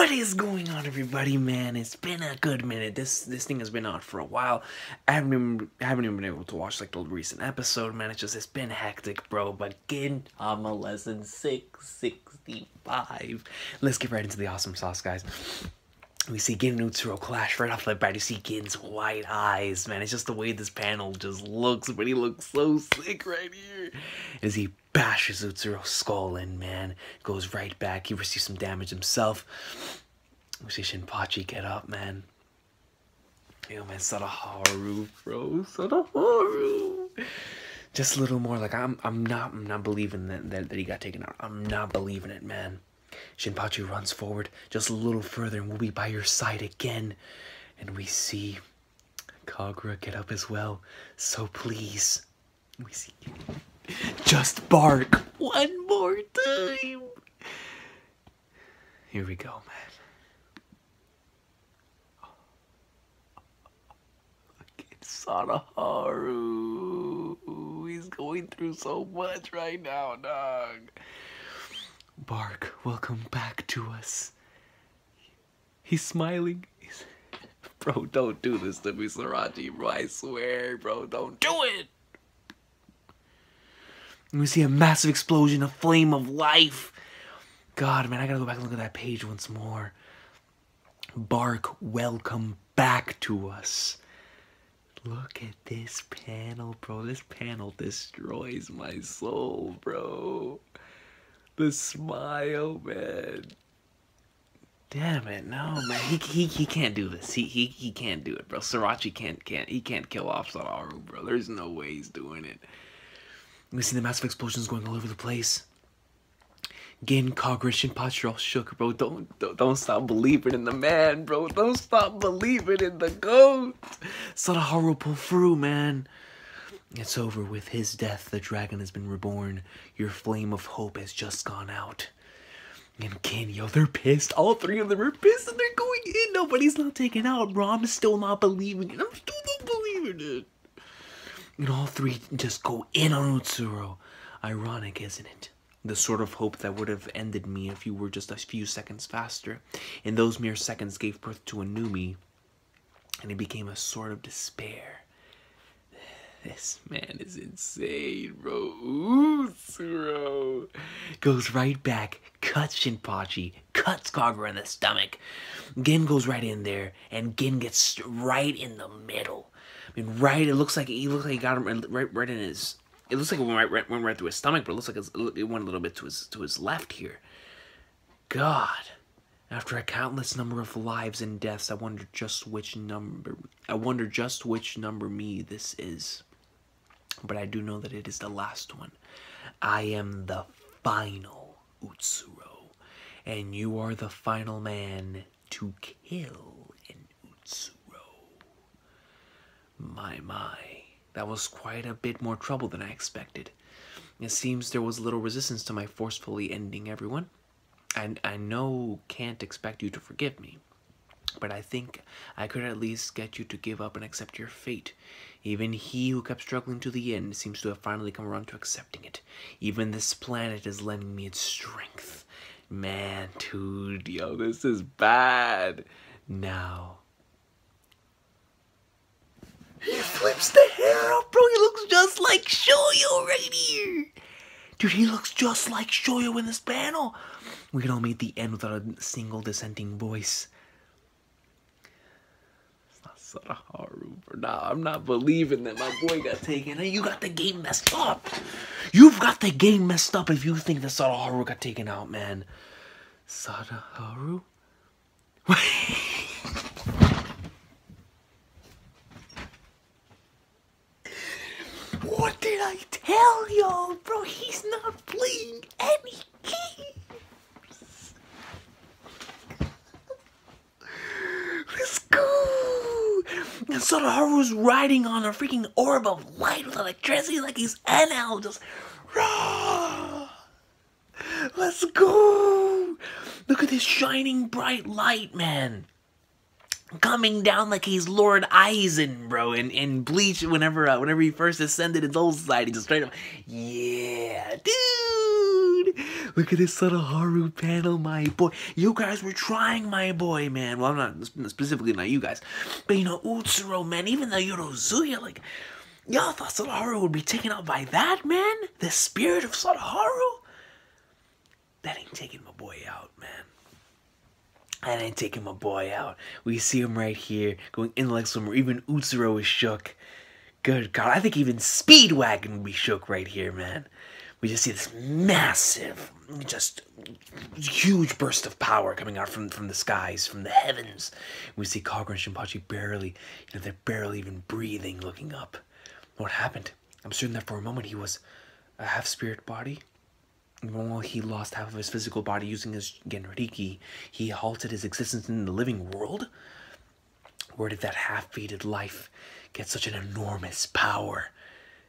What is going on, everybody, man? It's been a good minute. This thing has been out for a while. I haven't even been able to watch like the recent episode, man. It's been hectic, bro. But Gintama lesson 665. Let's get right into the awesome sauce, guys. We see Gin and Utsuro clash right off the bat. You see Gin's white eyes, man. It's just the way this panel just looks, but he looks so sick right here. As he bashes Utsuro's skull in, man. Goes right back. He receives some damage himself. We see Shinpachi get up, man. Yo, man, Sadaharu, bro. Sadaharu. Just a little more like I'm not believing that he got taken out. I'm not believing it, man. Shinpachi runs forward just a little further and we'll be by your side again. And we see Kagura get up as well. So please, we see just bark one more time. Here we go, man. Look at Sadaharu. He's going through so much right now, dog. Bark, welcome back to us. He's smiling. Bro, don't do this to me, Sarachi, bro. I swear, bro, don't do it. And we see a massive explosion, a flame of life. God, man, I gotta go back and look at that page once more. Bark, welcome back to us. Look at this panel, bro. This panel destroys my soul, bro. The smile, man. Damn it, no, man. He can't do this. He can't do it, bro. Sarachi can't kill off Sadaharu, bro. There's no way he's doing it. We see the massive explosions going all over the place. Gin, Kagura, Shinpachi are all shook, bro. Don't stop believing in the man, bro. Don't stop believing in the goat. Sadaharu pull through, man. It's over with his death. The dragon has been reborn. Your flame of hope has just gone out. And Kin, yo, they're pissed. All three of them are pissed and they're going in. Nobody's not taken out, bro. I'm still not believing it. I'm still not believing it. And all three just go in on Utsuro. Ironic, isn't it? The sort of hope that would have ended me if you were just a few seconds faster. And those mere seconds gave birth to a new me. And it became a sort of despair. This man is insane, bro. Utsuro goes right back, cuts Shinpachi, cuts Kagura in the stomach. Gin goes right in there, and Gin gets right in the middle. I mean, right. It looks like he got him right in his. It looks like it went right through his stomach, but it looks like it went a little bit to his left here. God. After a countless number of lives and deaths, I wonder just which number me this is. But I do know that it is the last one. I am the final Utsuro. And you are the final man to kill an Utsuro. My. That was quite a bit more trouble than I expected. It seems there was little resistance to my forcefully ending everyone. I know can't expect you to forgive me. But I think I could at least get you to give up and accept your fate. Even he who kept struggling to the end seems to have finally come around to accepting it. Even this planet is lending me its strength. Man, dude, yo, this is bad. Now. He flips the hair up, bro. He looks just like Shoyo right here. Dude, he looks just like Shoyo in this panel. We can all meet the end without a single dissenting voice. Sadaharu, bro. Nah, I'm not believing that my boy got taken. Hey, you got the game messed up. You've got the game messed up if you think that Sadaharu got taken out, man. Sadaharu? What did I tell y'all, bro? He's not playing any games. Let's go! And Sadaharu's riding on a freaking orb of light with electricity like he's NL. Just rah! Let's go! Look at this shining bright light, man. Coming down like he's Lord Aizen, bro, in Bleach. Whenever he first ascended his old society, just straight up, yeah, dude. Look at this little Haru panel, my boy. You guys were trying, my boy, man. Well, I'm not, specifically not you guys. But, you know, Utsuro, man, even the Yorozuya, like, y'all thought Sadaharu would be taken out by that, man? The spirit of Sadaharu? That ain't taking my boy out, man. That ain't taking my boy out. We see him right here, going intellect swimmer. Even Utsuro is shook. Good God, I think even Speedwagon would be shook right here, man. We just see this massive, just huge burst of power coming out from the skies, from the heavens. We see Kagura and Shinpachi barely, they're barely even breathing, looking up. What happened? I'm certain that for a moment he was a half-spirit body. And while he lost half of his physical body using his Genriki, he halted his existence in the living world? Where did that half-fated life get such an enormous power?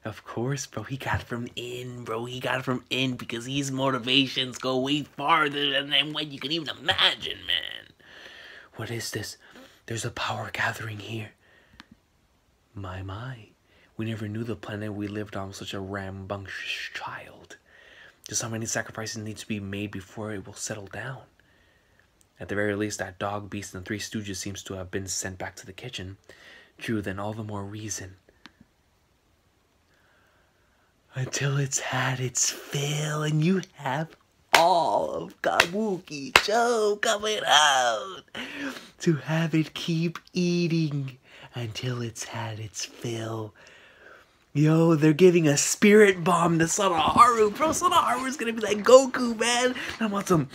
Of course, bro, he got it from in, bro. He got it from in because his motivations go way farther than what you can even imagine, man. What is this? There's a power gathering here. My. We never knew the planet we lived on was such a rambunctious child. Just how many sacrifices need to be made before it will settle down? At the very least, that dog, beast, and 3 stooges seems to have been sent back to the kitchen. True, then all the more reason. Until it's had its fill and you have all of Kabuki Joe coming out. To have it keep eating until it's had its fill. Yo, they're giving a spirit bomb to Sadaharu. Bro, Sadaharu's gonna be like Goku, man. I want some.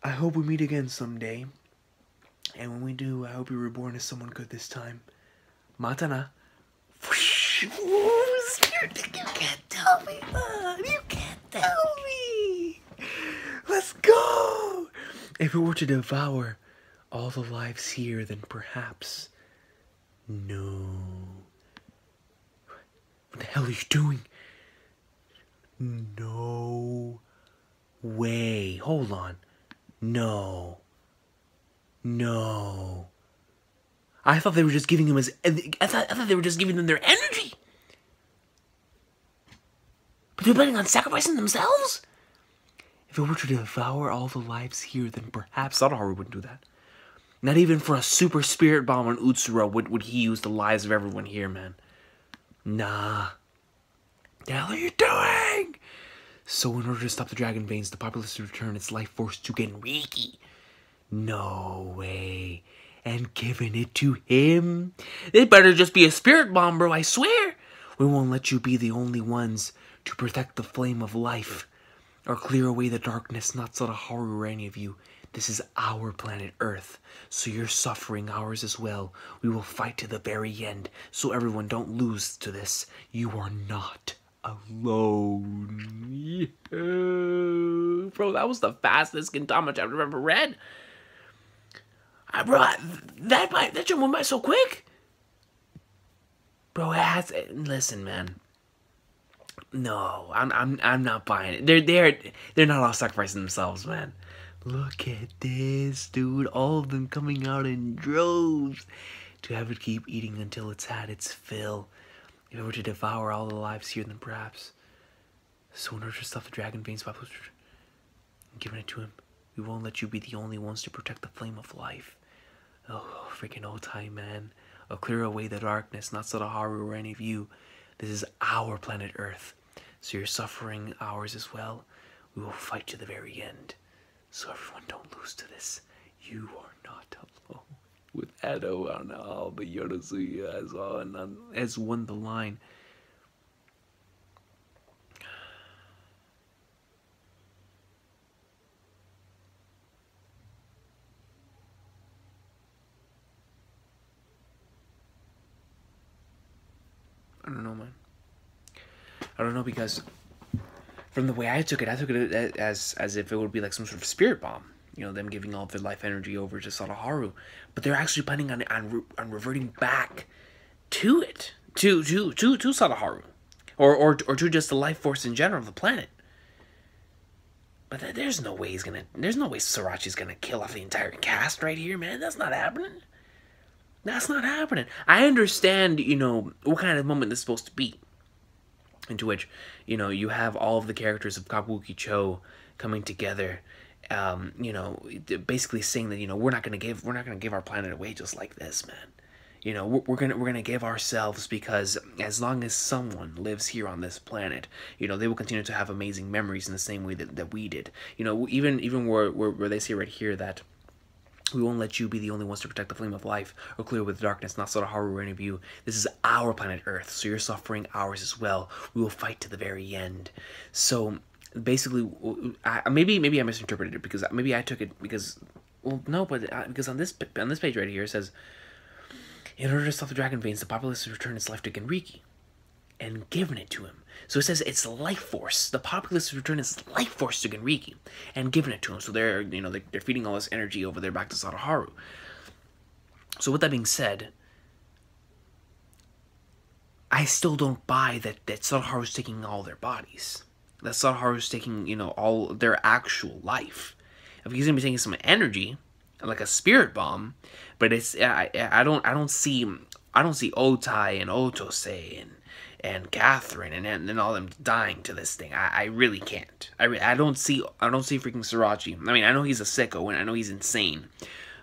I hope we meet again someday. And when we do, I hope you're reborn as someone good this time. Matana. You can't tell me that. You can't tell me. Let's go. If it were to devour all the lives here, then perhaps. No. What the hell are you doing? No way. Hold on. No. I thought they were just giving him I thought they were just giving them their energy. But they're planning on sacrificing themselves? If it were to devour all the lives here, then perhaps Sadaharu wouldn't do that. Not even for a super spirit bomb on Utsuro would he use the lives of everyone here, man. Nah. The hell are you doing? So in order to stop the dragon veins, the populace to return its life force to Genriki. No way. And giving it to him? It better just be a spirit bomb, bro, I swear. We won't let you be the only ones to protect the flame of life. Or clear away the darkness, not Sadaharu or any of you. This is our planet Earth, so you're suffering ours as well. We will fight to the very end, so everyone don't lose to this. You are not alone. Yeah. Bro, that was the fastest Gintama Chapter I've ever read. Bro, that jump went by so quick. Bro, it has. Listen, man. No, I'm not buying it. They're not all sacrificing themselves, man. Look at this, dude. All of them coming out in droves. To have it keep eating until it's had its fill. If it were to devour all the lives here, then perhaps. So in order to stop the dragon veins by giving it to him, we won't let you be the only ones to protect the flame of life. Oh, freaking Otai, man. I'll clear away the darkness, not Sadaharu or any of you. This is our planet Earth. So you're suffering ours as well. We will fight to the very end. So everyone don't lose to this. You are not alone. With Edo and all the Yorozuya has won the line. I don't know, man. I don't know, because from the way I took it as if it would be like some sort of spirit bomb. You know, them giving all their life energy over to Sadaharu. But they're actually planning on reverting back to it. To Sadaharu. Or to just the life force in general of the planet. But there's no way Sorachi's gonna kill off the entire cast right here, man. That's not happening. That's not happening. I understand, you know, what kind of moment this is supposed to be. into which, you know, you have all of the characters of Kabuki Cho coming together, you know, basically saying that, you know, we're not gonna give our planet away just like this, man. You know, we're gonna give ourselves, because as long as someone lives here on this planet, you know, they will continue to have amazing memories in the same way that we did. You know, even where they say right here that we won't let you be the only ones to protect the flame of life or clear with darkness, not Sadaharu or any of you. This is our planet Earth, so you're suffering ours as well. We will fight to the very end. So basically, maybe I misinterpreted it, because maybe I took it because, well, no, but because on this page right here it says, in order to stop the dragon veins, the populace has returned its life to Genriki and given it to him. So it says it's life force. The populace has returned its life force to Genriki and given it to him. So they're, you know, they're feeding all this energy over there back to Sadaharu. So with that being said, I still don't buy that Sadaharu's taking all their bodies. That Sadaharu's taking, you know, all their actual life. If he's gonna be taking some energy, like a spirit bomb, but it's I don't see Otai and Otose and Catherine and all them dying to this thing. I really can't. I don't see freaking Srirachi. I mean, I know he's a sicko and I know he's insane,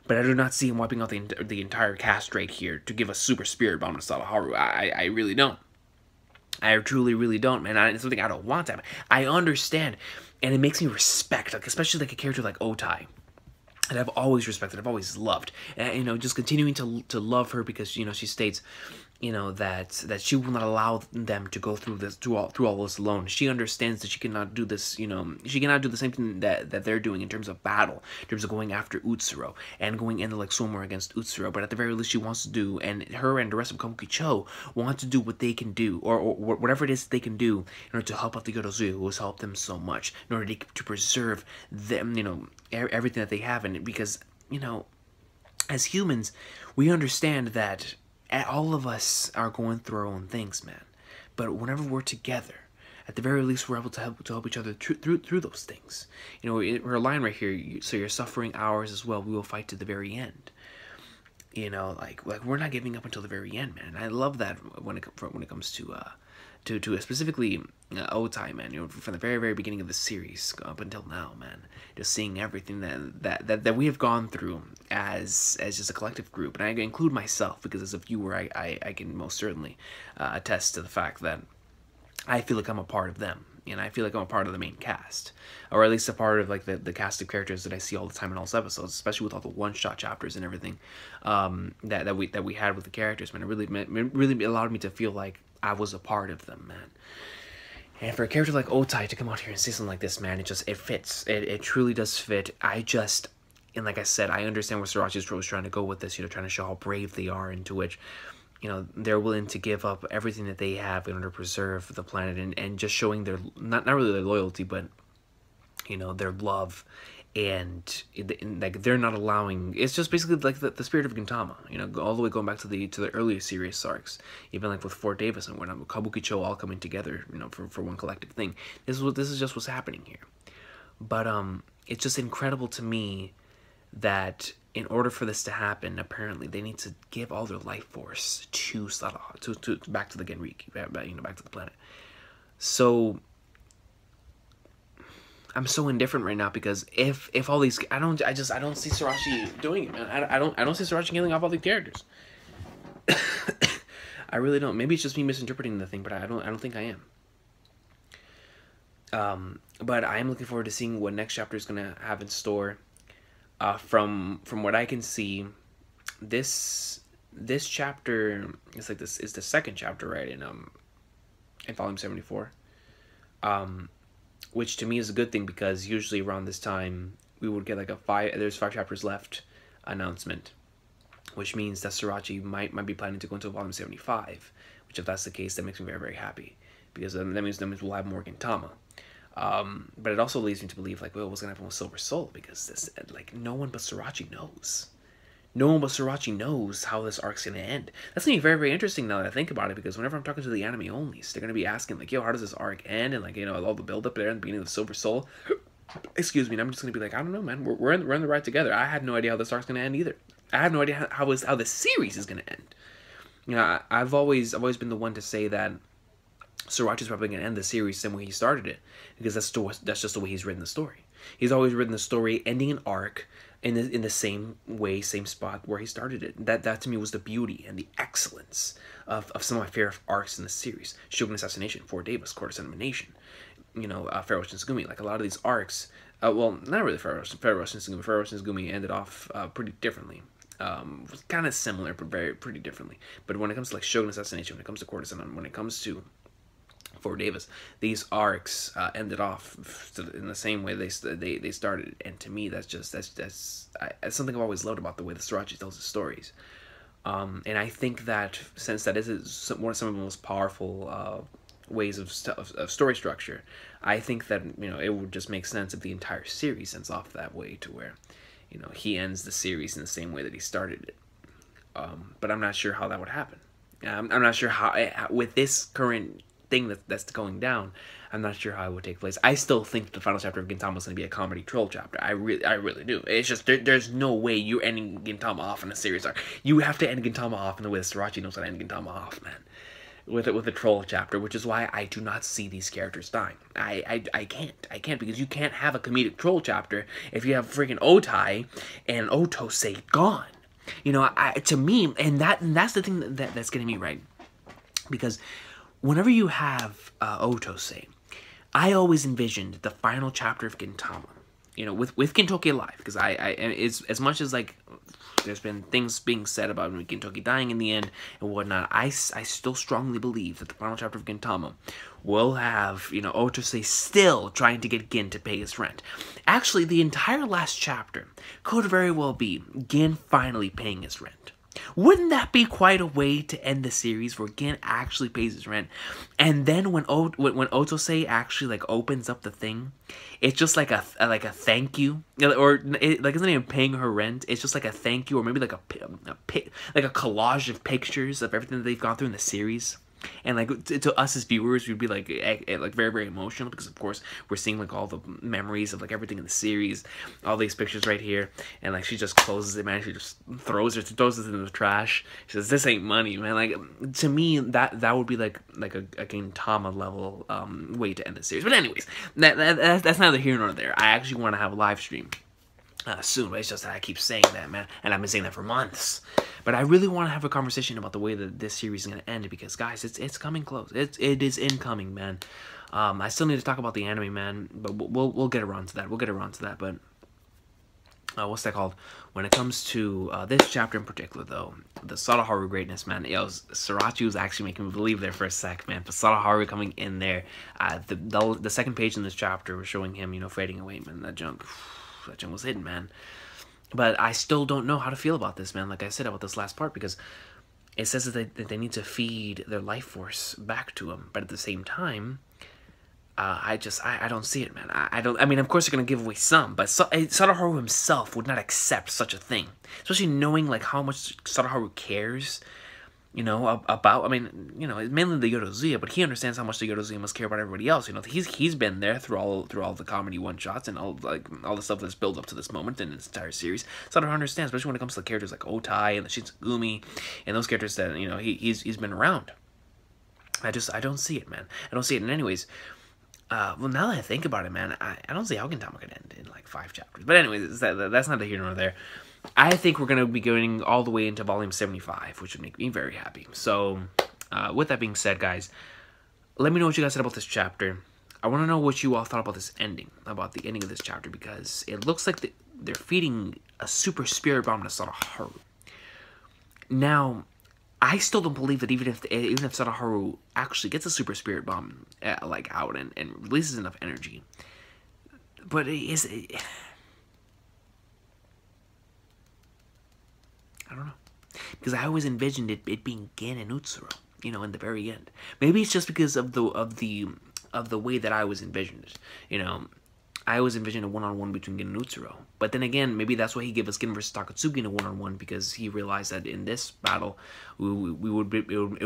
but I do not see him wiping out the entire cast right here to give a super spirit bomb to Sadaharu. I really don't. I truly, really don't, man. It's something I don't want to happen. I understand, and it makes me respect, like, especially like a character like Otai, that I've always respected, I've always loved, and, you know, just continuing to love her, because, you know, she states, you know, that she will not allow them to go through all this alone. She understands that she cannot do this, you know, she cannot do the same thing that they're doing in terms of battle, in terms of going after Utsuro and going into like Somura against Utsuro. But at the very least, she wants to do, and her and the rest of Kabuki Cho want to do what they can do, or whatever it is they can do in order to help out the Yorozuya, who has helped them so much, in order to preserve them, you know, everything that they have. And because, you know, as humans, we understand that all of us are going through our own things, man. But whenever we're together, at the very least, we're able to help each other through those things. You know, her line right here, so you're suffering ours as well. We will fight to the very end. You know, like we're not giving up until the very end, man. And I love that when it comes to specifically Otai, man. You know, from the very beginning of the series up until now, man. Just seeing everything that we have gone through as just a collective group, and I include myself, because as a viewer, I can most certainly attest to the fact that I feel like I'm a part of them, and I feel like I'm a part of the main cast, or at least a part of like the cast of characters that I see all the time in all the episodes, especially with all the one-shot chapters and everything that we had with the characters, man. It really allowed me to feel like I was a part of them, man. And for a character like Otai to come out here and say something like this, man, it fits. It truly does fit. And like I said, I understand where Srirachi's was trying to go with this, you know, trying to show how brave they are, into which, you know, they're willing to give up everything that they have in order to preserve the planet, and just showing their, not really their loyalty, but, you know, their love. And like, they're not allowing, it's just basically like the spirit of Gintama, you know, all the way going back to the earlier series arcs, even like with Fort Davis and when Kabuki Cho all coming together, you know, for one collective thing. This is just what's happening here. But it's just incredible to me that in order for this to happen, apparently they need to give all their life force to Sada, to back to the Genriki, you know, back to the planet. So I'm so indifferent right now, because if all these, I don't see Srirachi doing it, man. I don't see Srirachi killing off all these characters. I really don't. Maybe it's just me misinterpreting the thing, but I don't think I am. But I am looking forward to seeing what next chapter is gonna have in store. From what I can see, this chapter is like this is the second chapter, right, in volume 74. Which to me is a good thing, because usually around this time we would get like there's 5 chapters left announcement, which means that Srirachi might be planning to go into volume 75, which, if that's the case, that makes me very happy, because that means we'll have more Gintama. But it also leads me to believe, like, well, what's gonna happen with Silver Soul, because this, like, no one but Srirachi knows. No one but Srirachi knows how this arc's gonna end. That's gonna be very interesting now that I think about it, because whenever I'm talking to the anime onlys, they're gonna be asking, like, yo, how does this arc end? And, like, you know, all the build up there in the beginning of the Silver Soul. Excuse me, and I'm just gonna be like, I don't know, man. We're in the ride together. I had no idea how this arc's gonna end either. I have no idea how the series is gonna end. You know, I've always been the one to say that Sriracha's probably going to end the series the same way he started it, because that's just the way he's written the story. He's always written the story ending an arc in the same way, same spot where he started it. That to me was the beauty and the excellence of some of my favorite arcs in the series. Shogun Assassination, Fort Davis, Court of Elimination, Pharaoh Shinsengumi. Like a lot of these arcs, well, not really Pharaoh Shinsengumi. Pharaoh Shinsengumi ended off pretty differently. Kind of similar, but pretty differently. But when it comes to like Shogun Assassination, when it comes to Court of Elimination, when it comes to Fort Davis, these arcs ended off in the same way they started, and to me that's something I've always loved about the way the Sriracha tells his stories. And I think that since that is some of the most powerful ways of story structure, I think that it would just make sense if the entire series ends off that way, to where he ends the series in the same way that he started it. But I'm not sure how that would happen. I'm not sure how, with this current thing that's going down, I'm not sure how it would take place. I still think the final chapter of Gintama is going to be a comedy troll chapter. I really do. It's just there's no way you're ending Gintama off in a series arc. You have to end Gintama off in the way that Sriracha knows how to end Gintama off, man. With a troll chapter, which is why I do not see these characters dying. I can't, because you can't have a comedic troll chapter if you have freaking Otai and Otose gone. To me, and that's the thing that's getting me right, because whenever you have Otose, I always envisioned the final chapter of Gintama, with Gintoki alive, because as much as like there's been things being said about Gintoki dying in the end and whatnot, I still strongly believe that the final chapter of Gintama will have, Otose still trying to get Gin to pay his rent. Actually, the entire last chapter could very well be Gin finally paying his rent. Wouldn't that be quite a way to end the series, where Gin actually pays his rent, and then when Otose actually like opens up the thing, it's just like a thank you, or like it's not even paying her rent. It's just like a thank you, or maybe like a collage of pictures of everything that they've gone through in the series. And like to us as viewers, we'd be like very, very emotional, because of course we're seeing like all the memories of like everything in the series, all these pictures right here, and like she just closes it, man. She just throws it into the trash. She says, "This ain't money, man." Like, to me, that would be like a Gintama level way to end the series. But anyways, that's neither here nor there. I actually want to have a live stream soon, but it's just that I keep saying that, man, and I've been saying that for months. But I really want to have a conversation about the way that this series is going to end, because guys, it's coming close. It is incoming, man. I still need to talk about the anime, man, but we'll get around to that. But what's that called? When it comes to this chapter in particular, though, the Sadaharu greatness, man. Sriracha was actually making me believe there for a sec, man. But Sadaharu coming in there, the second page in this chapter was showing him, fading away, man. That junk was hidden, man. But I still don't know how to feel about this, man. Like I said about this last part, because it says that they need to feed their life force back to him, but at the same time, I don't see it, man. I mean, of course they're gonna give away some, but Sadaharu himself would not accept such a thing, especially knowing like how much Sadaharu cares. About, I mean, mainly the Yodozuya, but he understands how much the Yodozuya must care about everybody else. He's been there through all the comedy one-shots and all the stuff that's built up to this moment in this entire series. So I don't understand, especially when it comes to the characters like Otai and the Shinsengumi and those characters that, he's been around. I don't see it, man. I don't see it. And anyways, well, now that I think about it, man, I don't see how Gintama could end in like 5 chapters. But anyways, that's neither here nor there. I think we're going to be going all the way into volume 75, which would make me very happy. So, with that being said, guys, let me know what you guys said about this chapter. I want to know what you all thought about this ending, about the ending of this chapter, because it looks like they're feeding a super spirit bomb to Sadaharu. Now, I still don't believe that even if Sadaharu actually gets a super spirit bomb out and releases enough energy, but I don't know, because I always envisioned it being Gin and Utsuro, in the very end. Maybe it's just because of the way that I was envisioned it. I always envisioned a one-on-one between Gin and Utsuro. But then again, maybe that's why he gave us Gin versus Takatsuki in a one-on-one, because he realized that in this battle, it would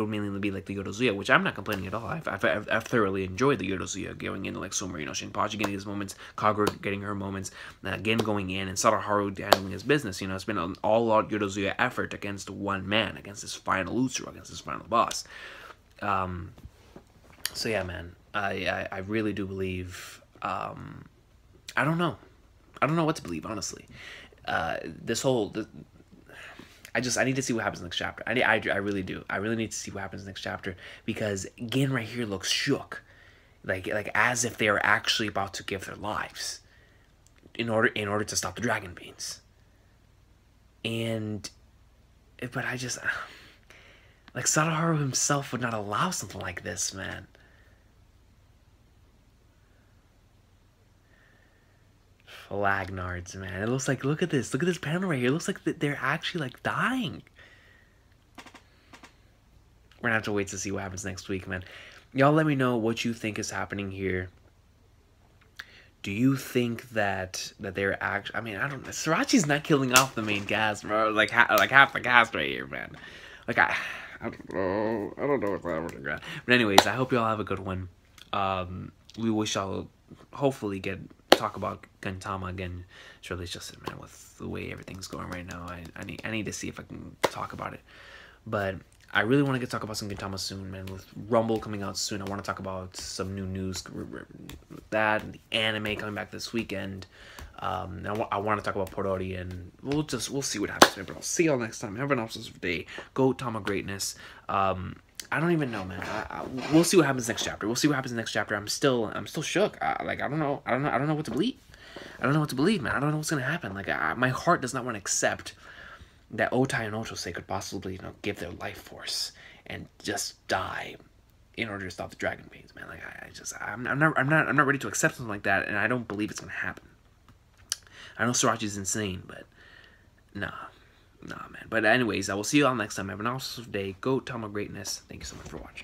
mainly be like the Yodozuya, which I'm not complaining at all. I've thoroughly enjoyed the Yodozuya going into like Sumer, Shinpachi getting his moments, Kagura getting her moments, Gin going in, and Sadaharu handling his business. It's been an all-out Yodozuya effort against one man, against his final Utsuro, against his final boss. So yeah, man, I really do believe. I don't know. I don't know what to believe, honestly. This whole. I need to see what happens next chapter. I really do. I really need to see what happens next chapter because Gin right here looks shook, like as if they are actually about to give their lives in order to stop the dragon beings. And, but I just like Sadaharu himself would not allow something like this, man. Flagnards, man. It looks like, look at this panel right here. It looks like they're actually like dying. We're gonna have to wait to see what happens next week, man. Y'all let me know what you think is happening here. Do you think that they're actually? I mean, I don't know. Srirachi's not killing off the main cast, bro. Like half the cast right here, man. Like I don't know. I don't know what's happening. But anyways, I hope y'all have a good one. We wish y'all hopefully talk about Gintama again. Surely it's just, man, with the way everything's going right now, I need to see if I can talk about it. But I really want to talk about some Gintama soon, man. With Rumble coming out soon, I want to talk about some new news with that, and the anime coming back this weekend. I want to talk about Porori, and we'll see what happens, man. But I'll see y'all next time. Have an awesome day. Go Tama greatness. I don't even know, man. We'll see what happens next chapter. We'll see what happens next chapter. I'm still shook. Like I don't know what to believe. I don't know what to believe, man. I don't know what's gonna happen. Like my heart does not want to accept that Otai and Ochose could possibly, give their life force and just die in order to stop the dragon beings, man. Like I'm not ready to accept something like that, and I don't believe it's gonna happen. I know Srirachi's insane, but nah, man. But anyways, I will see you all next time. Have an awesome day. Go Tama greatness. Thank you so much for watching.